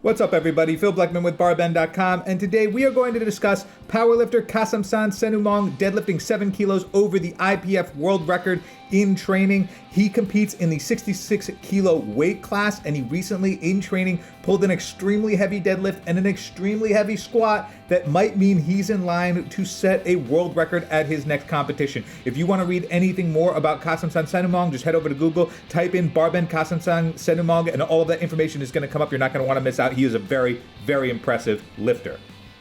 What's up, everybody? Phil Bleckman with BarBend.com, and today we are going to discuss Powerlifter Kasemsand Senumong deadlifting 7 kilos over the IPF world record in training. He competes in the 66 kilo weight class, and he recently in training pulled an extremely heavy deadlift and an extremely heavy squat that might mean he's in line to set a world record at his next competition. If you want to read anything more about Kasemsand Senumong, just head over to Google, type in BarBend Kasemsand Senumong, and all of that information is going to come up. You're not going to want to miss out. He is a very, very impressive lifter.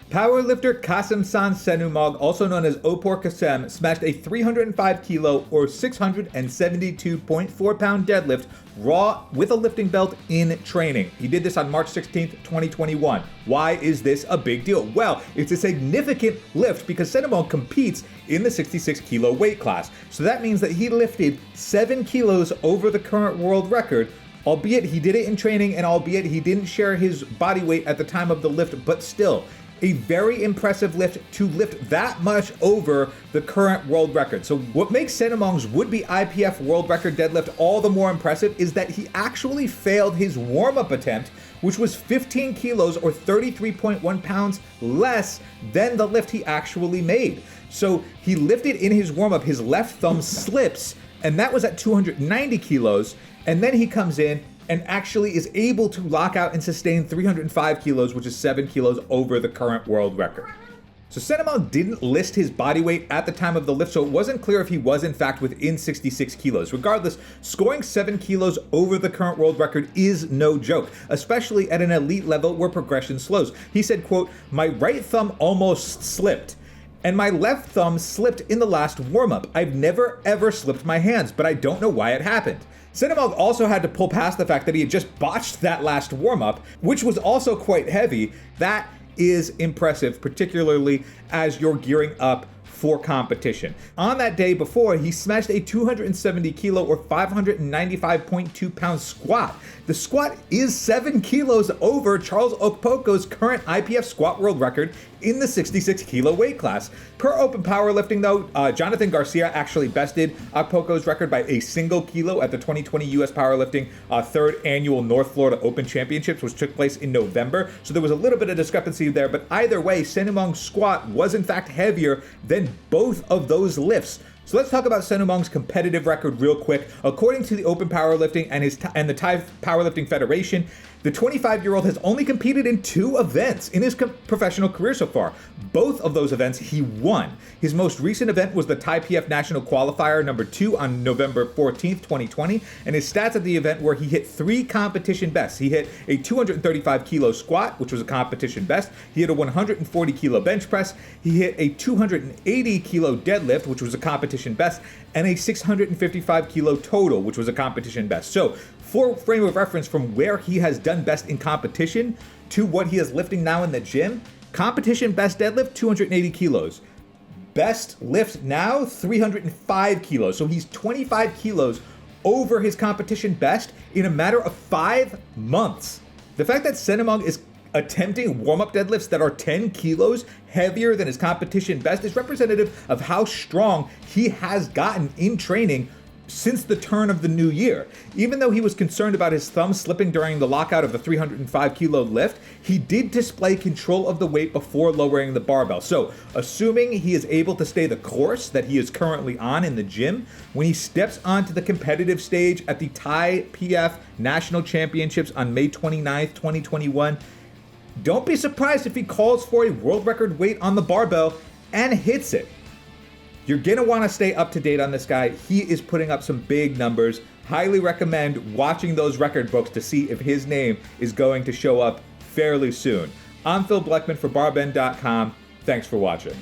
Powerlifter Kasemsand Senumong, also known as Opor Kasem, smashed a 305 kilo or 672.4 pound deadlift raw with a lifting belt in training. He did this on March 16th, 2021. Why is this a big deal? Well, it's a significant lift because Senumong competes in the 66 kilo weight class. So that means that he lifted 7 kilos over the current world record, albeit he did it in training and albeit he didn't share his body weight at the time of the lift, but still, a very impressive lift to lift that much over the current world record. So what makes Senumong's would-be IPF world record deadlift all the more impressive is that he actually failed his warm-up attempt, which was 15 kilos or 33.1 pounds less than the lift he actually made. So he lifted in his warm-up, his left thumb slips, and that was at 290 kilos, and then he comes in and actually is able to lock out and sustain 305 kilos, which is 7 kilos over the current world record. So Senumong didn't list his body weight at the time of the lift, so it wasn't clear if he was in fact within 66 kilos. Regardless, scoring 7 kilos over the current world record is no joke, especially at an elite level where progression slows. He said, quote, "My right thumb almost slipped, and my left thumb slipped in the last warm-up. I've never ever slipped my hands, but I don't know why it happened." Senumong also had to pull past the fact that he had just botched that last warm-up, which was also quite heavy. That is impressive, particularly as you're gearing up for competition. On that day before, he smashed a 270 kilo or 595.2 pound squat. The squat is 7 kilos over Charles Okpoko's current IPF squat world record in the 66 kilo weight class. Per Open Powerlifting though, Jonathan Garcia actually bested Okpoko's record by a single kilo at the 2020 US Powerlifting 3rd Annual North Florida Open Championships, which took place in November. So there was a little bit of discrepancy there, but either way, Senumong's squat was in fact heavier than both of those lifts. So let's talk about Senumong's competitive record real quick. According to the Open Powerlifting and the Thai Powerlifting Federation, the 25-year-old has only competed in 2 events in his professional career so far. Both of those events he won. His most recent event was the Thai PF National Qualifier number 2 on November 14th, 2020, and his stats at the event were he hit 3 competition bests. He hit a 235 kilo squat, which was a competition best. He hit a 140 kilo bench press. He hit a 280 kilo deadlift, which was a competition best, and a 655 kilo total, which was a competition best. So, for frame of reference from where he has done best in competition to what he is lifting now in the gym, competition best deadlift, 280 kilos. Best lift now, 305 kilos. So he's 25 kilos over his competition best in a matter of 5 months. The fact that Senumong is attempting warm-up deadlifts that are 10 kilos heavier than his competition best is representative of how strong he has gotten in training since the turn of the new year. Even though he was concerned about his thumb slipping during the lockout of the 305 kilo lift, he did display control of the weight before lowering the barbell. So, assuming he is able to stay the course that he is currently on in the gym, when he steps onto the competitive stage at the Thai PF National Championships on May 29th, 2021, don't be surprised if he calls for a world record weight on the barbell and hits it. You're going to want to stay up to date on this guy. He is putting up some big numbers. Highly recommend watching those record books to see if his name is going to show up fairly soon. I'm Phil Bleckman for BarBend.com. Thanks for watching.